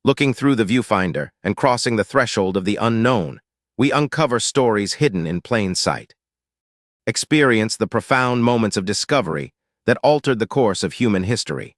Looking through the viewfinder and crossing the threshold of the unknown, we uncover stories hidden in plain sight. Experience the profound moments of discovery that altered the course of human history.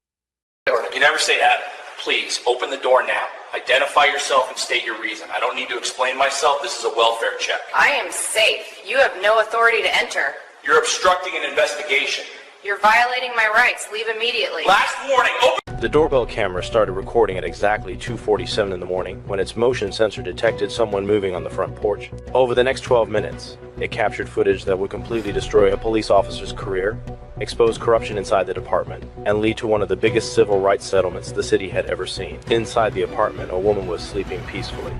You never say that. Please, open the door now. Identify yourself and state your reason. I don't need to explain myself. This is a welfare check. I am safe. You have no authority to enter. You're obstructing an investigation. You're violating my rights. Leave immediately. Last warning, open... The doorbell camera started recording at exactly 2:47 in the morning when its motion sensor detected someone moving on the front porch. Over the next 12 minutes, it captured footage that would completely destroy a police officer's career, expose corruption inside the department, and lead to one of the biggest civil rights settlements the city had ever seen. Inside the apartment, a woman was sleeping peacefully.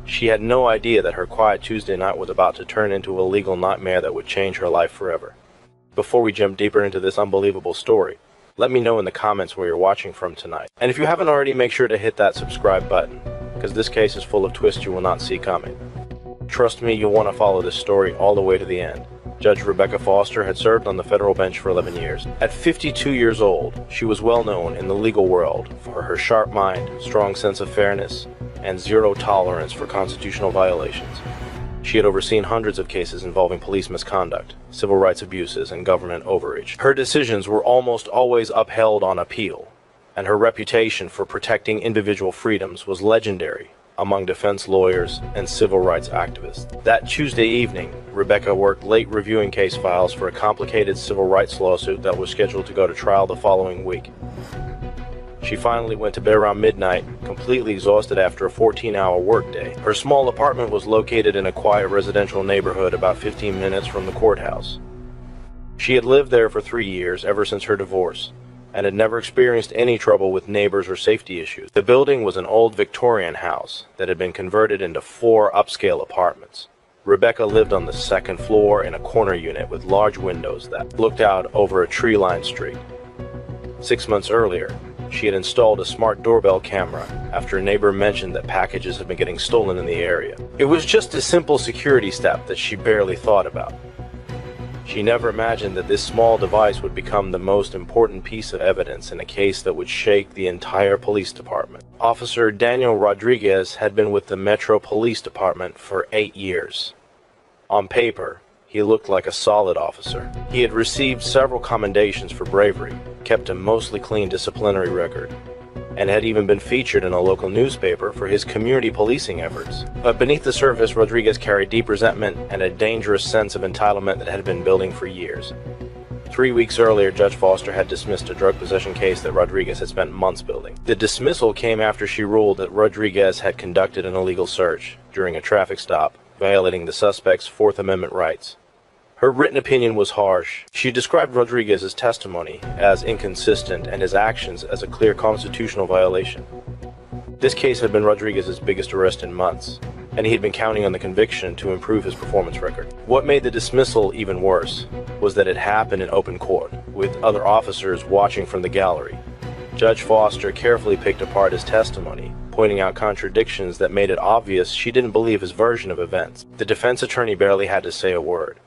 She had no idea that her quiet Tuesday night was about to turn into a legal nightmare that would change her life forever. Before we jump deeper into this unbelievable story, let me know in the comments where you're watching from tonight. And if you haven't already, make sure to hit that subscribe button, because this case is full of twists you will not see coming. Trust me, you'll want to follow this story all the way to the end. Judge Rebecca Foster had served on the federal bench for 11 years. At 52 years old, she was well known in the legal world for her sharp mind, strong sense of fairness, and zero tolerance for constitutional violations. She had overseen hundreds of cases involving police misconduct, civil rights abuses, and government overreach. Her decisions were almost always upheld on appeal, and her reputation for protecting individual freedoms was legendary among defense lawyers and civil rights activists. That Tuesday evening, Rebecca worked late reviewing case files for a complicated civil rights lawsuit that was scheduled to go to trial the following week. She finally went to bed around midnight, completely exhausted after a 14-hour workday. Her small apartment was located in a quiet residential neighborhood about 15 minutes from the courthouse. She had lived there for 3 years, ever since her divorce, and had never experienced any trouble with neighbors or safety issues. The building was an old Victorian house that had been converted into 4 upscale apartments. Rebecca lived on the second floor in a corner unit with large windows that looked out over a tree-lined street. 6 months earlier, she had installed a smart doorbell camera after a neighbor mentioned that packages had been getting stolen in the area. It was just a simple security step that she barely thought about. She never imagined that this small device would become the most important piece of evidence in a case that would shake the entire police department. Officer Daniel Rodriguez had been with the Metro Police Department for 8 years. On paper, he looked like a solid officer. He had received several commendations for bravery, kept a mostly clean disciplinary record, and had even been featured in a local newspaper for his community policing efforts. But beneath the surface, Rodriguez carried deep resentment and a dangerous sense of entitlement that had been building for years. 3 weeks earlier, Judge Foster had dismissed a drug possession case that Rodriguez had spent months building. The dismissal came after she ruled that Rodriguez had conducted an illegal search during a traffic stop, violating the suspect's Fourth Amendment rights. Her written opinion was harsh. She described Rodriguez's testimony as inconsistent and his actions as a clear constitutional violation. This case had been Rodriguez's biggest arrest in months, and he had been counting on the conviction to improve his performance record. What made the dismissal even worse was that it happened in open court, with other officers watching from the gallery. Judge Foster carefully picked apart his testimony, pointing out contradictions that made it obvious she didn't believe his version of events. The defense attorney barely had to say a word.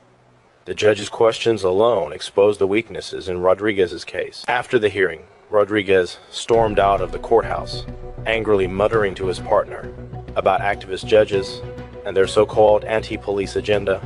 The judge's questions alone exposed the weaknesses in Rodriguez's case. After the hearing, Rodriguez stormed out of the courthouse, angrily muttering to his partner about activist judges and their so-called anti-police agenda.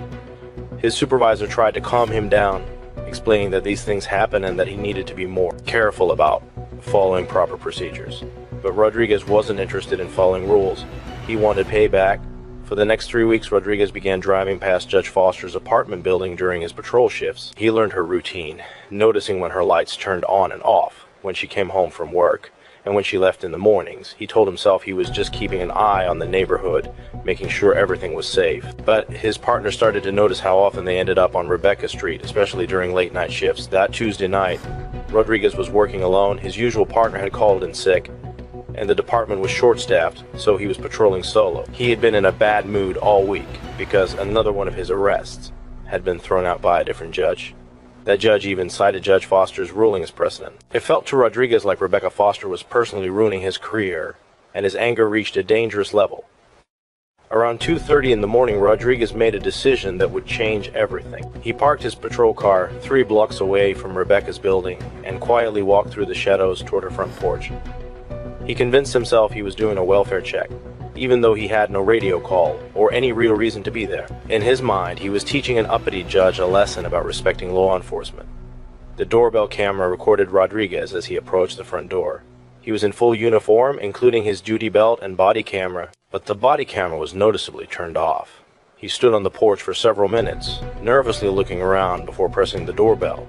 His supervisor tried to calm him down, explaining that these things happen and that he needed to be more careful about following proper procedures. But Rodriguez wasn't interested in following rules. He wanted payback. For the next 3 weeks, Rodriguez began driving past Judge Foster's apartment building during his patrol shifts. He learned her routine, noticing when her lights turned on and off when she came home from work, and when she left in the mornings. He told himself he was just keeping an eye on the neighborhood, making sure everything was safe. But his partner started to notice how often they ended up on Rebecca Street, especially during late night shifts. That Tuesday night, Rodriguez was working alone. His usual partner had called in sick, and the department was short-staffed, so he was patrolling solo. He had been in a bad mood all week because another one of his arrests had been thrown out by a different judge. That judge even cited Judge Foster's ruling as precedent. It felt to Rodriguez like Rebecca Foster was personally ruining his career, and his anger reached a dangerous level. Around 2:30 in the morning, Rodriguez made a decision that would change everything. He parked his patrol car 3 blocks away from Rebecca's building and quietly walked through the shadows toward her front porch. He convinced himself he was doing a welfare check, even though he had no radio call or any real reason to be there. In his mind, he was teaching an uppity judge a lesson about respecting law enforcement. The doorbell camera recorded Rodriguez as he approached the front door. He was in full uniform, including his duty belt and body camera, but the body camera was noticeably turned off. He stood on the porch for several minutes, nervously looking around before pressing the doorbell.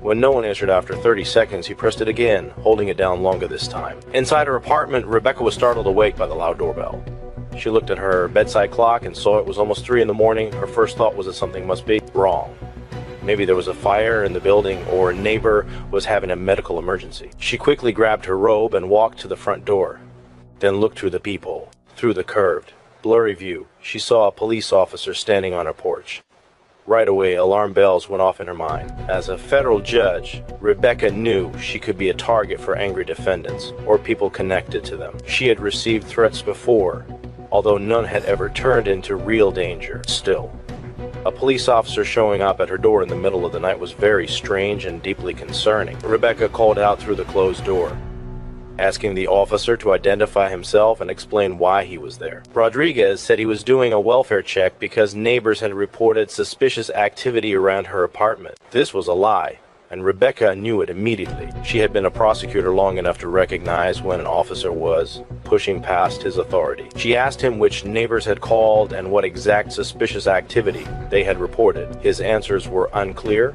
When no one answered after 30 seconds, he pressed it again, holding it down longer this time. Inside her apartment, Rebecca was startled awake by the loud doorbell. She looked at her bedside clock and saw it was almost 3 in the morning. Her first thought was that something must be wrong. Maybe there was a fire in the building or a neighbor was having a medical emergency. She quickly grabbed her robe and walked to the front door, then looked through the peephole. Through the curved, blurry view, she saw a police officer standing on her porch. Right away, alarm bells went off in her mind. As a federal judge, Rebecca knew she could be a target for angry defendants or people connected to them. She had received threats before, although none had ever turned into real danger. Still, a police officer showing up at her door in the middle of the night was very strange and deeply concerning. Rebecca called out through the closed door, asking the officer to identify himself and explain why he was there. Rodriguez said he was doing a welfare check because neighbors had reported suspicious activity around her apartment. This was a lie, and Rebecca knew it immediately. She had been a prosecutor long enough to recognize when an officer was pushing past his authority. She asked him which neighbors had called and what exact suspicious activity they had reported. His answers were unclear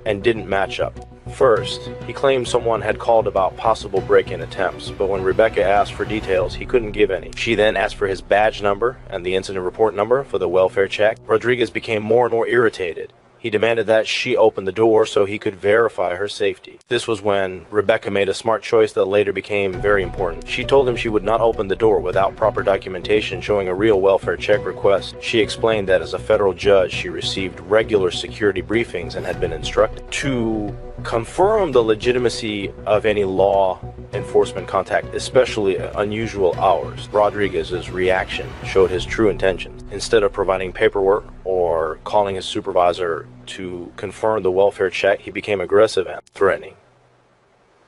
and didn't match up. First, he claimed someone had called about possible break-in attempts, but when Rebecca asked for details, he couldn't give any. She then asked for his badge number and the incident report number for the welfare check. Rodriguez became more and more irritated. He demanded that she open the door so he could verify her safety. This was when Rebecca made a smart choice that later became very important. She told him she would not open the door without proper documentation showing a real welfare check request. She explained that as a federal judge, she received regular security briefings and had been instructed to confirm the legitimacy of any law enforcement contact, especially unusual hours. Rodriguez's reaction showed his true intentions. Instead of providing paperwork or calling his supervisor to confirm the welfare check, he became aggressive and threatening.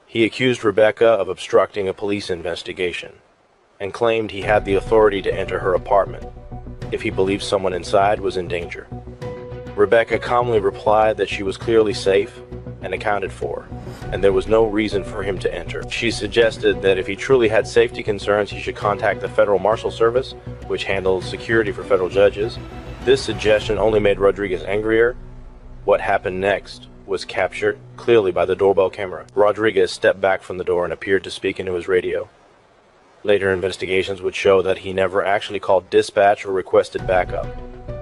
He accused Rebecca of obstructing a police investigation and claimed he had the authority to enter her apartment if he believed someone inside was in danger. Rebecca calmly replied that she was clearly safe and accounted for, and there was no reason for him to enter. She suggested that if he truly had safety concerns, he should contact the Federal Marshal Service, which handles security for federal judges. This suggestion only made Rodriguez angrier. What happened next was captured clearly by the doorbell camera. Rodriguez stepped back from the door and appeared to speak into his radio. Later investigations would show that he never actually called dispatch or requested backup.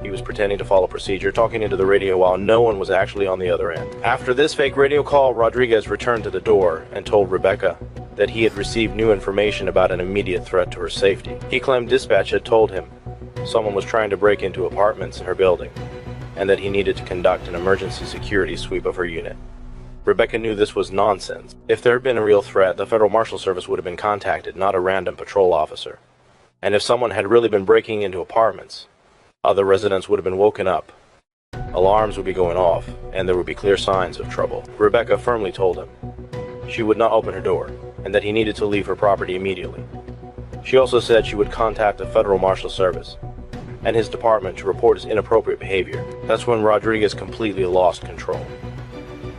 He was pretending to follow procedure, talking into the radio while no one was actually on the other end. After this fake radio call, Rodriguez returned to the door and told Rebecca that he had received new information about an immediate threat to her safety. He claimed dispatch had told him someone was trying to break into apartments in her building, and that he needed to conduct an emergency security sweep of her unit. Rebecca knew this was nonsense. If there had been a real threat, the Federal Marshal Service would have been contacted, not a random patrol officer. And if someone had really been breaking into apartments, other residents would have been woken up. Alarms would be going off, and there would be clear signs of trouble. Rebecca firmly told him she would not open her door, and that he needed to leave her property immediately. She also said she would contact the Federal Marshal Service and his department to report his inappropriate behavior. That's when Rodriguez completely lost control.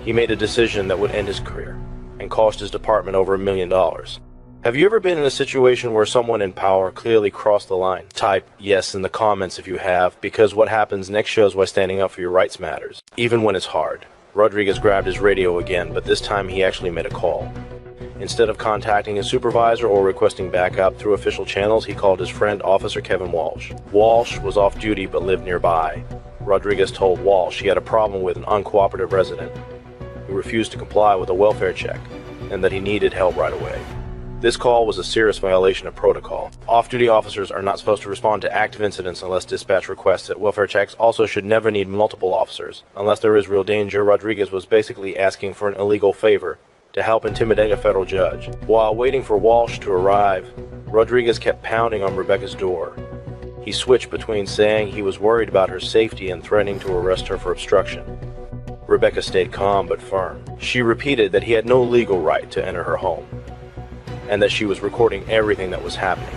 He made a decision that would end his career and cost his department over $1 million. Have you ever been in a situation where someone in power clearly crossed the line? Type yes in the comments if you have, because what happens next shows why standing up for your rights matters, even when it's hard. Rodriguez grabbed his radio again, but this time he actually made a call. Instead of contacting his supervisor or requesting backup through official channels, he called his friend Officer Kevin Walsh. Walsh was off duty but lived nearby. Rodriguez told Walsh he had a problem with an uncooperative resident who refused to comply with a welfare check and that he needed help right away. This call was a serious violation of protocol. Off-duty officers are not supposed to respond to active incidents unless dispatch requests it. Welfare checks also should never need multiple officers. Unless there is real danger, Rodriguez was basically asking for an illegal favor to help intimidate a federal judge. While waiting for Walsh to arrive, Rodriguez kept pounding on Rebecca's door. He switched between saying he was worried about her safety and threatening to arrest her for obstruction. Rebecca stayed calm but firm. She repeated that he had no legal right to enter her home. and that she was recording everything that was happening.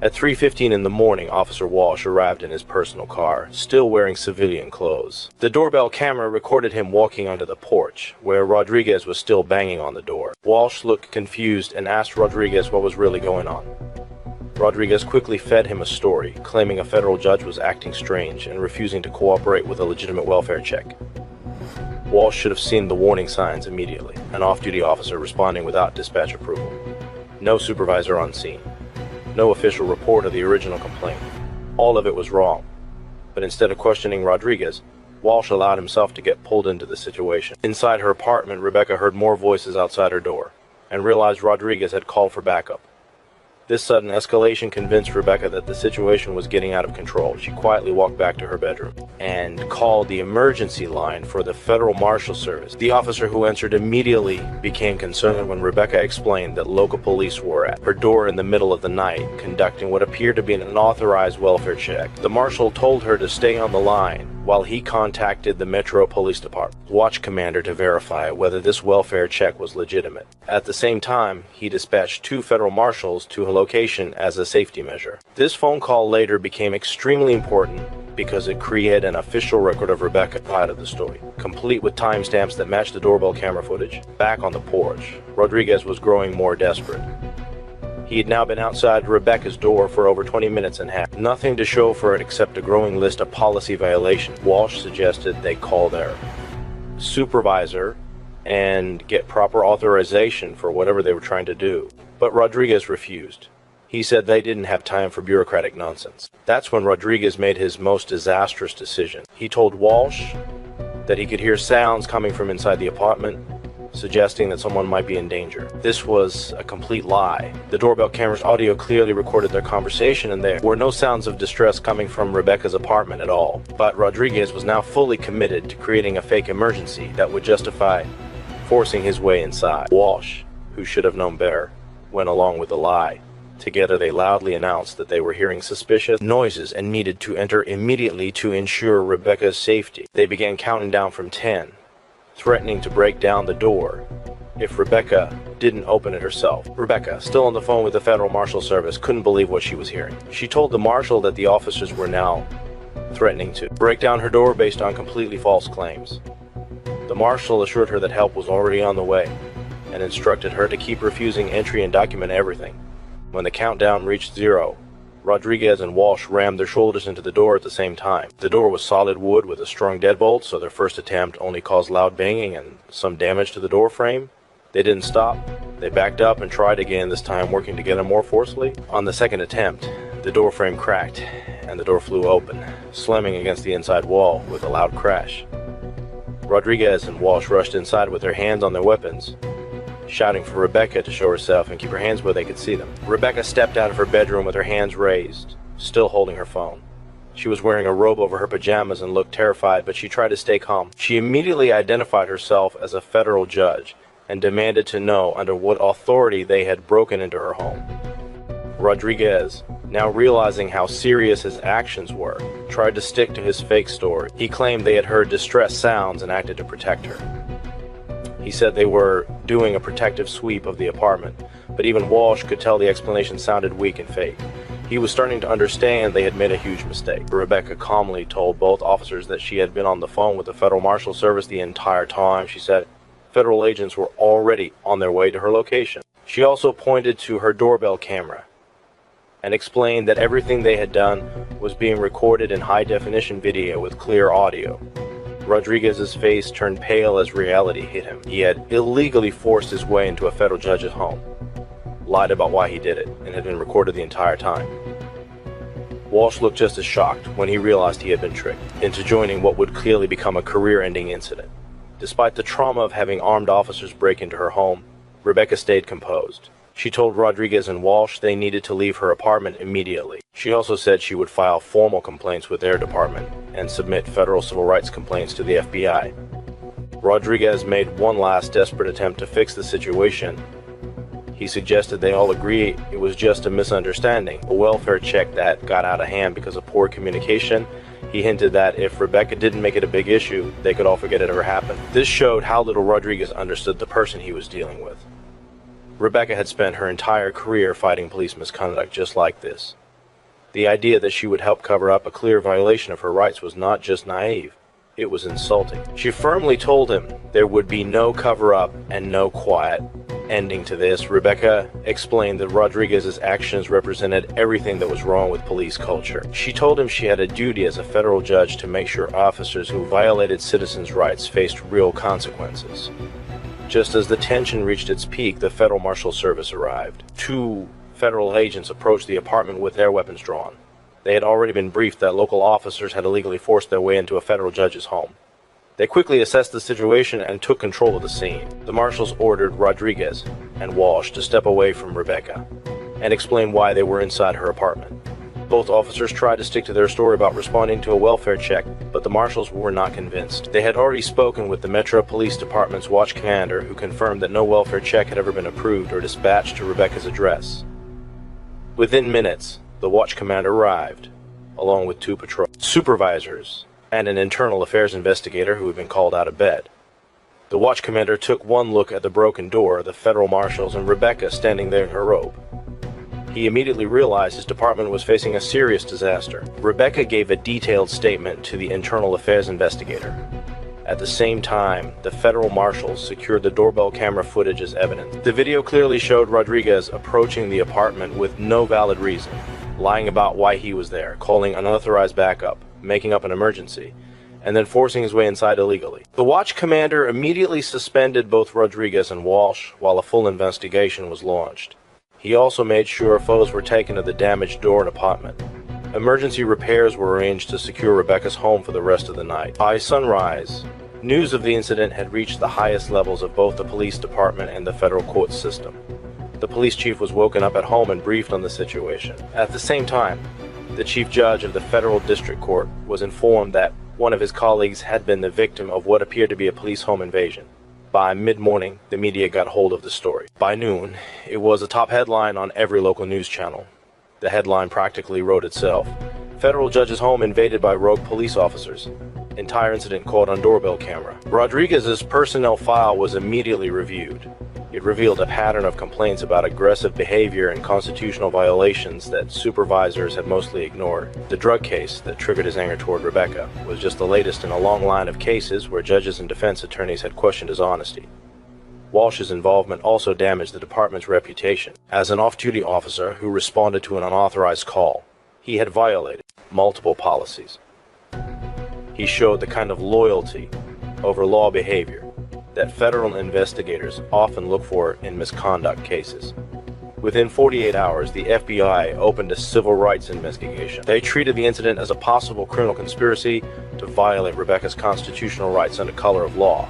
At 3:15 in the morning, Officer Walsh arrived in his personal car, still wearing civilian clothes. The doorbell camera recorded him walking onto the porch, where Rodriguez was still banging on the door. Walsh looked confused and asked Rodriguez what was really going on. Rodriguez quickly fed him a story, claiming a federal judge was acting strange and refusing to cooperate with a legitimate welfare check. Walsh should have seen the warning signs immediately, an off-duty officer responding without dispatch approval. No supervisor on scene. No official report of the original complaint. All of it was wrong. But instead of questioning Rodriguez, Walsh allowed himself to get pulled into the situation. Inside her apartment, Rebecca heard more voices outside her door and realized Rodriguez had called for backup. This sudden escalation convinced Rebecca that the situation was getting out of control. She quietly walked back to her bedroom and called the emergency line for the Federal Marshal Service. The officer who answered immediately became concerned when Rebecca explained that local police were at her door in the middle of the night, conducting what appeared to be an unauthorized welfare check. The marshal told her to stay on the line while he contacted the Metro Police Department watch commander to verify whether this welfare check was legitimate. At the same time, he dispatched 2 federal marshals to a location as a safety measure. This phone call later became extremely important because it created an official record of Rebecca's side of the story, complete with timestamps that matched the doorbell camera footage. Back on the porch, Rodriguez was growing more desperate. He had now been outside Rebecca's door for over 20 minutes and a half. Nothing to show for it except a growing list of policy violations. Walsh suggested they call their supervisor and get proper authorization for whatever they were trying to do. But Rodriguez refused. He said they didn't have time for bureaucratic nonsense. That's when Rodriguez made his most disastrous decision. He told Walsh that he could hear sounds coming from inside the apartment, suggesting that someone might be in danger. This was a complete lie. The doorbell camera's audio clearly recorded their conversation, and there were no sounds of distress coming from Rebecca's apartment at all. But Rodriguez was now fully committed to creating a fake emergency that would justify forcing his way inside. Walsh, who should have known better, went along with the lie. Together they loudly announced that they were hearing suspicious noises and needed to enter immediately to ensure Rebecca's safety. They began counting down from 10, threatening to break down the door if Rebecca didn't open it herself. Rebecca, still on the phone with the Federal Marshal Service, couldn't believe what she was hearing. She told the marshal that the officers were now threatening to break down her door based on completely false claims. The marshal assured her that help was already on the way and instructed her to keep refusing entry and document everything. When the countdown reached 0, Rodriguez and Walsh rammed their shoulders into the door at the same time. The door was solid wood with a strong deadbolt, so their first attempt only caused loud banging and some damage to the door frame. They didn't stop. They backed up and tried again, this time working together more forcefully. On the second attempt, the door frame cracked and the door flew open, slamming against the inside wall with a loud crash. Rodriguez and Walsh rushed inside with their hands on their weapons, shouting for Rebecca to show herself and keep her hands where they could see them. Rebecca stepped out of her bedroom with her hands raised, still holding her phone. She was wearing a robe over her pajamas and looked terrified, but she tried to stay calm. She immediately identified herself as a federal judge and demanded to know under what authority they had broken into her home. Rodriguez, now realizing how serious his actions were, tried to stick to his fake story. He claimed they had heard distress sounds and acted to protect her. He said they were doing a protective sweep of the apartment, but even Walsh could tell the explanation sounded weak and fake. He was starting to understand they had made a huge mistake. Rebecca calmly told both officers that she had been on the phone with the Federal Marshal Service the entire time. She said federal agents were already on their way to her location. She also pointed to her doorbell camera and explained that everything they had done was being recorded in high-definition video with clear audio. Rodriguez's face turned pale as reality hit him. He had illegally forced his way into a federal judge's home, lied about why he did it, and had been recorded the entire time. Walsh looked just as shocked when he realized he had been tricked into joining what would clearly become a career-ending incident. Despite the trauma of having armed officers break into her home, Rebecca stayed composed. She told Rodriguez and Walsh they needed to leave her apartment immediately. She also said she would file formal complaints with their department and submit federal civil rights complaints to the FBI. Rodriguez made one last desperate attempt to fix the situation. He suggested they all agree it was just a misunderstanding, a welfare check that got out of hand because of poor communication. He hinted that if Rebecca didn't make it a big issue, they could all forget it ever happened. This showed how little Rodriguez understood the person he was dealing with. Rebecca had spent her entire career fighting police misconduct just like this. The idea that she would help cover up a clear violation of her rights was not just naive, it was insulting. She firmly told him there would be no cover-up and no quiet ending to this. Rebecca explained that Rodriguez's actions represented everything that was wrong with police culture. She told him she had a duty as a federal judge to make sure officers who violated citizens' rights faced real consequences. Just as the tension reached its peak, the Federal Marshal Service arrived. 2 federal agents approached the apartment with their weapons drawn. They had already been briefed that local officers had illegally forced their way into a federal judge's home. They quickly assessed the situation and took control of the scene. The marshals ordered Rodriguez and Walsh to step away from Rebecca and explain why they were inside her apartment. Both officers tried to stick to their story about responding to a welfare check, but the marshals were not convinced. They had already spoken with the Metro Police Department's watch commander, who confirmed that no welfare check had ever been approved or dispatched to Rebecca's address. Within minutes, the watch commander arrived, along with 2 patrol supervisors and an internal affairs investigator who had been called out of bed. The watch commander took one look at the broken door, the federal marshals, and Rebecca standing there in her robe. He immediately realized his department was facing a serious disaster. Rebecca gave a detailed statement to the internal affairs investigator. At the same time, the federal marshals secured the doorbell camera footage as evidence. The video clearly showed Rodriguez approaching the apartment with no valid reason, lying about why he was there, calling unauthorized backup, making up an emergency, and then forcing his way inside illegally. The watch commander immediately suspended both Rodriguez and Walsh while a full investigation was launched. He also made sure photos were taken of the damaged door and apartment. Emergency repairs were arranged to secure Rebecca's home for the rest of the night. By sunrise, news of the incident had reached the highest levels of both the police department and the federal court system. The police chief was woken up at home and briefed on the situation. At the same time, the chief judge of the federal district court was informed that one of his colleagues had been the victim of what appeared to be a police home invasion. By mid-morning, the media got hold of the story. By noon, it was a top headline on every local news channel. The headline practically wrote itself. Federal judge's home invaded by rogue police officers. Entire incident caught on doorbell camera. Rodriguez's personnel file was immediately reviewed. It revealed a pattern of complaints about aggressive behavior and constitutional violations that supervisors had mostly ignored. The drug case that triggered his anger toward Rebecca was just the latest in a long line of cases where judges and defense attorneys had questioned his honesty. Walsh's involvement also damaged the department's reputation. As an off-duty officer who responded to an unauthorized call, he had violated multiple policies. He showed the kind of loyalty over law behavior that federal investigators often look for in misconduct cases. Within 48 hours, the FBI opened a civil rights investigation. They treated the incident as a possible criminal conspiracy to violate Rebecca's constitutional rights under color of law.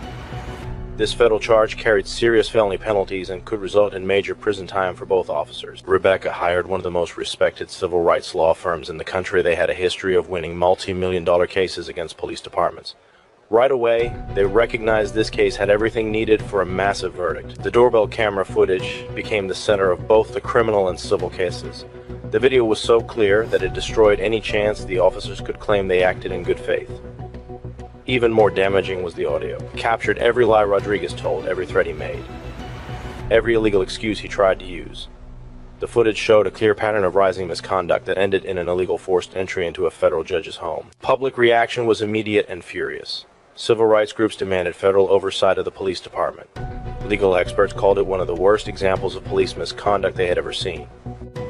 This federal charge carried serious felony penalties and could result in major prison time for both officers. Rebecca hired one of the most respected civil rights law firms in the country. They had a history of winning multi-million-dollar cases against police departments. Right away, they recognized this case had everything needed for a massive verdict. The doorbell camera footage became the center of both the criminal and civil cases. The video was so clear that it destroyed any chance the officers could claim they acted in good faith. Even more damaging was the audio. It captured every lie Rodriguez told, every threat he made, every illegal excuse he tried to use. The footage showed a clear pattern of rising misconduct that ended in an illegal forced entry into a federal judge's home. Public reaction was immediate and furious. Civil rights groups demanded federal oversight of the police department. Legal experts called it one of the worst examples of police misconduct they had ever seen.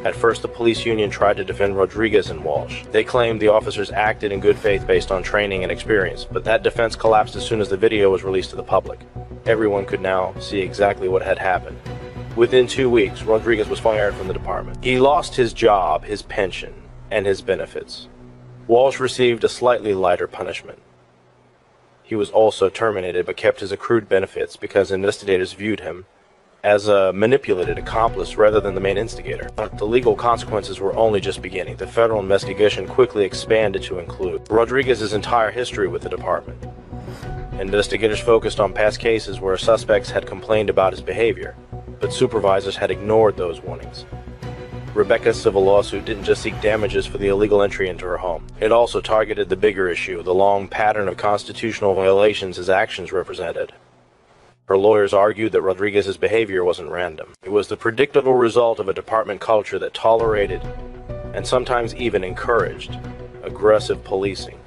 At first, the police union tried to defend Rodriguez and Walsh. They claimed the officers acted in good faith based on training and experience, but that defense collapsed as soon as the video was released to the public. Everyone could now see exactly what had happened. Within 2 weeks, Rodriguez was fired from the department. He lost his job, his pension, and his benefits. Walsh received a slightly lighter punishment. He was also terminated but kept his accrued benefits because investigators viewed him as a manipulated accomplice rather than the main instigator. But the legal consequences were only just beginning. The federal investigation quickly expanded to include Rodriguez's entire history with the department. Investigators focused on past cases where suspects had complained about his behavior, but supervisors had ignored those warnings. Rebecca's civil lawsuit didn't just seek damages for the illegal entry into her home. It also targeted the bigger issue, the long pattern of constitutional violations his actions represented. Her lawyers argued that Rodriguez's behavior wasn't random. It was the predictable result of a department culture that tolerated, and sometimes even encouraged, aggressive policing.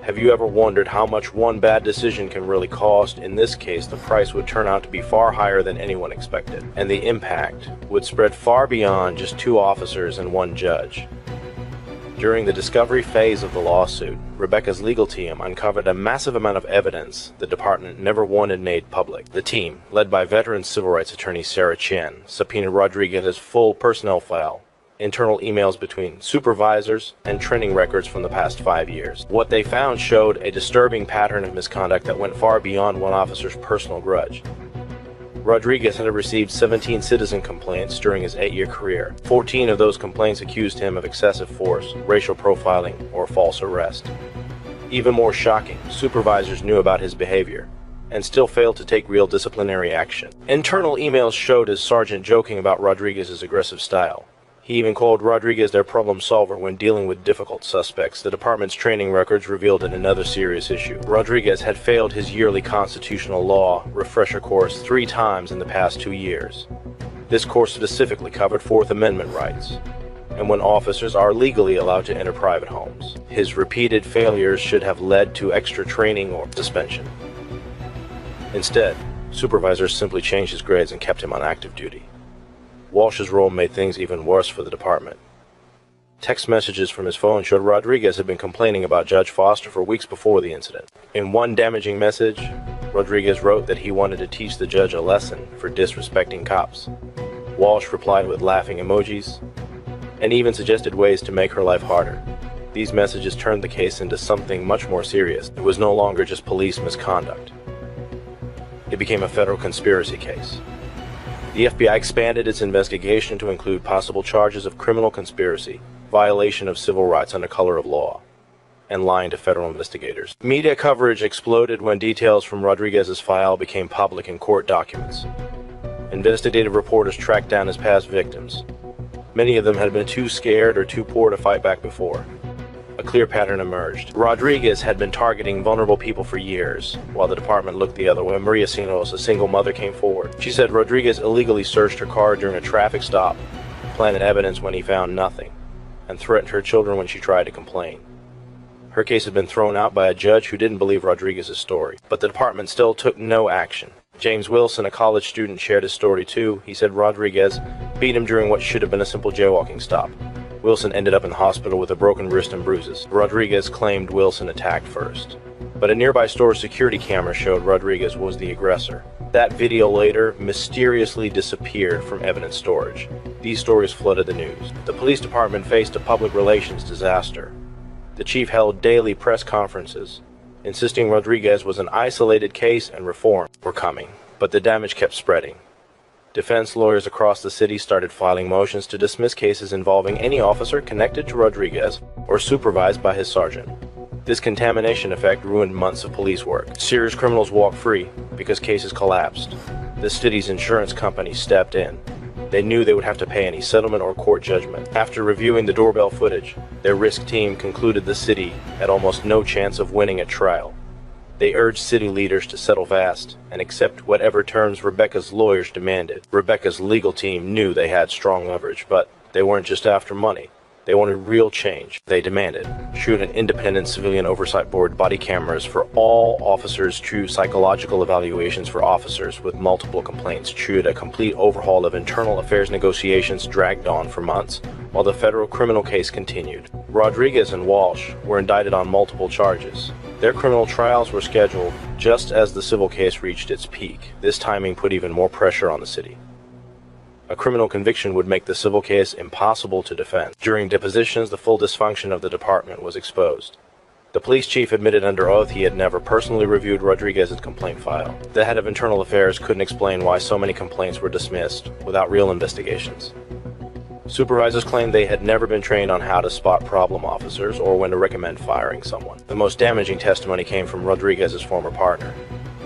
Have you ever wondered how much one bad decision can really cost? In this case, the price would turn out to be far higher than anyone expected, and the impact would spread far beyond just 2 officers and 1 judge. During the discovery phase of the lawsuit, Rebecca's legal team uncovered a massive amount of evidence the department never wanted made public. The team, led by veteran civil rights attorney Sarah Chen, subpoenaed Rodriguez's full personnel file, internal emails between supervisors, and training records from the past 5 years. What they found showed a disturbing pattern of misconduct that went far beyond one officer's personal grudge. Rodriguez had received 17 citizen complaints during his 8-year career. 14 of those complaints accused him of excessive force, racial profiling, or false arrest. Even more shocking, supervisors knew about his behavior and still failed to take real disciplinary action. Internal emails showed his sergeant joking about Rodriguez's aggressive style. He even called Rodriguez their problem solver when dealing with difficult suspects. The department's training records revealed another serious issue. Rodriguez had failed his yearly constitutional law refresher course 3 times in the past 2 years. This course specifically covered Fourth Amendment rights, and when officers are legally allowed to enter private homes. His repeated failures should have led to extra training or suspension. Instead, supervisors simply changed his grades and kept him on active duty. Walsh's role made things even worse for the department. Text messages from his phone showed Rodriguez had been complaining about Judge Foster for weeks before the incident. In one damaging message, Rodriguez wrote that he wanted to teach the judge a lesson for disrespecting cops. Walsh replied with laughing emojis, and even suggested ways to make her life harder. These messages turned the case into something much more serious. It was no longer just police misconduct. It became a federal conspiracy case. The FBI expanded its investigation to include possible charges of criminal conspiracy, violation of civil rights under color of law, and lying to federal investigators. Media coverage exploded when details from Rodriguez's file became public in court documents. Investigative reporters tracked down his past victims. Many of them had been too scared or too poor to fight back before. A clear pattern emerged. Rodriguez had been targeting vulnerable people for years, while the department looked the other way. Maria Sinos, a single mother, came forward. She said Rodriguez illegally searched her car during a traffic stop, planted evidence when he found nothing, and threatened her children when she tried to complain. Her case had been thrown out by a judge who didn't believe Rodriguez's story, but the department still took no action. James Wilson, a college student, shared his story too. He said Rodriguez beat him during what should have been a simple jaywalking stop. Wilson ended up in the hospital with a broken wrist and bruises. Rodriguez claimed Wilson attacked first, but a nearby store's security camera showed Rodriguez was the aggressor. That video later mysteriously disappeared from evidence storage. These stories flooded the news. The police department faced a public relations disaster. The chief held daily press conferences, insisting Rodriguez was an isolated case and reform were coming, but the damage kept spreading. Defense lawyers across the city started filing motions to dismiss cases involving any officer connected to Rodriguez or supervised by his sergeant. This contamination effect ruined months of police work. Serious criminals walked free because cases collapsed. The city's insurance company stepped in. They knew they would have to pay any settlement or court judgment. After reviewing the doorbell footage, their risk team concluded the city had almost no chance of winning a trial. They urged city leaders to settle fast and accept whatever terms Rebecca's lawyers demanded. Rebecca's legal team knew they had strong leverage, but they weren't just after money. They wanted real change. They demanded shoot an independent civilian oversight board, body cameras for all officers, true psychological evaluations for officers with multiple complaints, shoot a complete overhaul of internal affairs negotiations dragged on for months while the federal criminal case continued. Rodriguez and Walsh were indicted on multiple charges. Their criminal trials were scheduled just as the civil case reached its peak. This timing put even more pressure on the city. A criminal conviction would make the civil case impossible to defend. During depositions, the full dysfunction of the department was exposed. The police chief admitted under oath he had never personally reviewed Rodriguez's complaint file. The head of internal affairs couldn't explain why so many complaints were dismissed without real investigations. Supervisors claimed they had never been trained on how to spot problem officers or when to recommend firing someone. The most damaging testimony came from Rodriguez's former partner,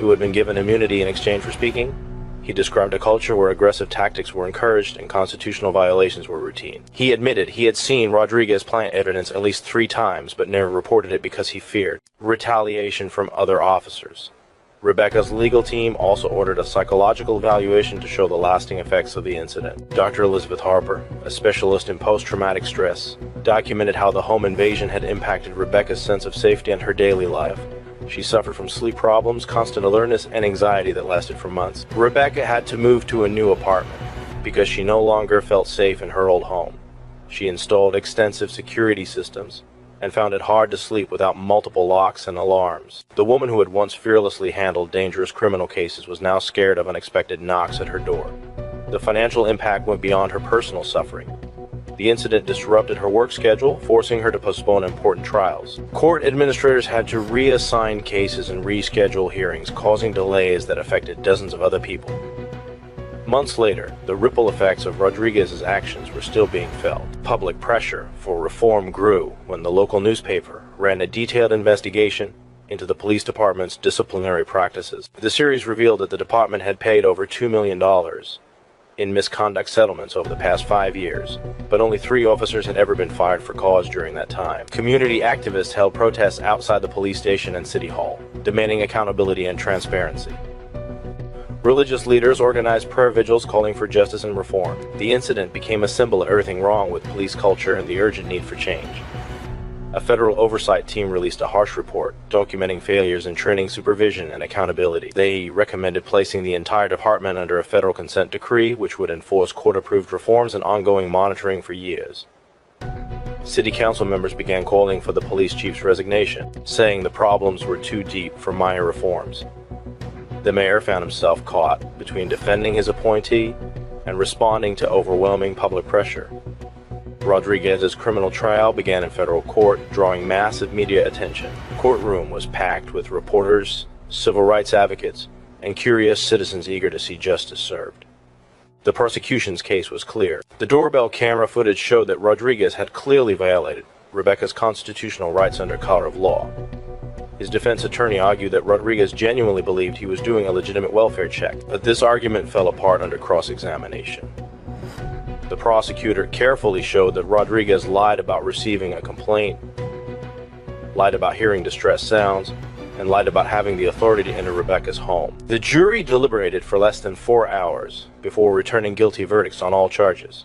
who had been given immunity in exchange for speaking. He described a culture where aggressive tactics were encouraged and constitutional violations were routine. He admitted he had seen Rodriguez plant evidence at least 3 times, but never reported it because he feared retaliation from other officers. Rebecca's legal team also ordered a psychological evaluation to show the lasting effects of the incident. Dr. Elizabeth Harper, a specialist in post-traumatic stress, documented how the home invasion had impacted Rebecca's sense of safety and her daily life. She suffered from sleep problems, constant alertness, and anxiety that lasted for months. Rebecca had to move to a new apartment because she no longer felt safe in her old home. She installed extensive security systems and found it hard to sleep without multiple locks and alarms. The woman who had once fearlessly handled dangerous criminal cases was now scared of unexpected knocks at her door. The financial impact went beyond her personal suffering. The incident disrupted her work schedule, forcing her to postpone important trials. Court administrators had to reassign cases and reschedule hearings, causing delays that affected dozens of other people. Months later, the ripple effects of Rodriguez's actions were still being felt. Public pressure for reform grew when the local newspaper ran a detailed investigation into the police department's disciplinary practices. The series revealed that the department had paid over $2 million in misconduct settlements over the past 5 years, but only 3 officers had ever been fired for cause during that time. Community activists held protests outside the police station and city hall, demanding accountability and transparency. Religious leaders organized prayer vigils calling for justice and reform. The incident became a symbol of everything wrong with police culture and the urgent need for change. A federal oversight team released a harsh report documenting failures in training, supervision, and accountability. They recommended placing the entire department under a federal consent decree, which would enforce court-approved reforms and ongoing monitoring for years. City council members began calling for the police chief's resignation, saying the problems were too deep for minor reforms. The mayor found himself caught between defending his appointee and responding to overwhelming public pressure. Rodriguez's criminal trial began in federal court, drawing massive media attention. The courtroom was packed with reporters, civil rights advocates, and curious citizens eager to see justice served. The prosecution's case was clear. The doorbell camera footage showed that Rodriguez had clearly violated Rebecca's constitutional rights under color of law. His defense attorney argued that Rodriguez genuinely believed he was doing a legitimate welfare check, but this argument fell apart under cross-examination. The prosecutor carefully showed that Rodriguez lied about receiving a complaint, lied about hearing distressed sounds, and lied about having the authority to enter Rebecca's home. The jury deliberated for less than 4 hours before returning guilty verdicts on all charges.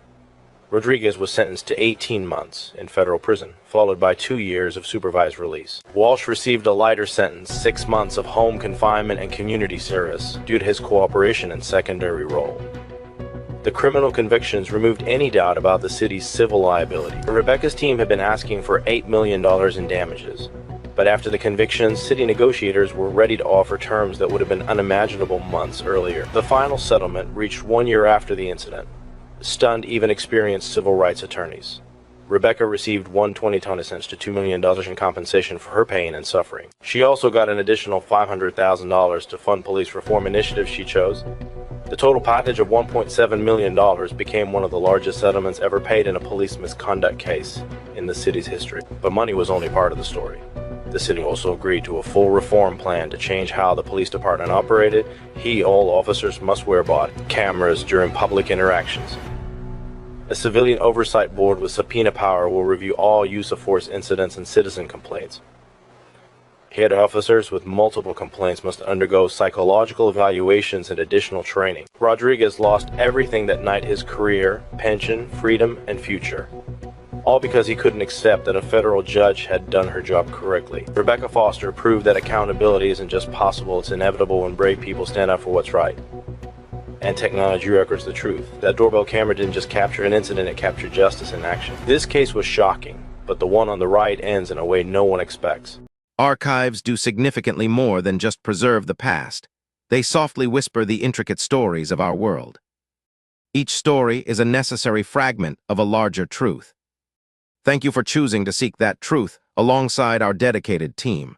Rodriguez was sentenced to 18 months in federal prison, followed by 2 years of supervised release. Walsh received a lighter sentence, 6 months of home confinement and community service, due to his cooperation and secondary role. The criminal convictions removed any doubt about the city's civil liability. Rebecca's team had been asking for $8 million in damages, but after the convictions, city negotiators were ready to offer terms that would have been unimaginable months earlier. The final settlement, reached 1 year after the incident, stunned even experienced civil rights attorneys. Rebecca received one 2020 cents to $2 million in compensation for her pain and suffering. She also got an additional $500,000 to fund police reform initiatives she chose. The total package of $1.7 million became one of the largest settlements ever paid in a police misconduct case in the city's history. But money was only part of the story. The city also agreed to a full reform plan to change how the police department operated. All officers must wear body cameras during public interactions. A civilian oversight board with subpoena power will review all use of force incidents and citizen complaints. Head officers with multiple complaints must undergo psychological evaluations and additional training. Rodriguez lost everything that night: his career, pension, freedom, and future. All because he couldn't accept that a federal judge had done her job correctly. Rebecca Foster proved that accountability isn't just possible, it's inevitable when brave people stand up for what's right. And technology records the truth. That doorbell camera didn't just capture an incident, it captured justice in action. This case was shocking, but the one on the right ends in a way no one expects. Archives do significantly more than just preserve the past. They softly whisper the intricate stories of our world. Each story is a necessary fragment of a larger truth. Thank you for choosing to seek that truth alongside our dedicated team.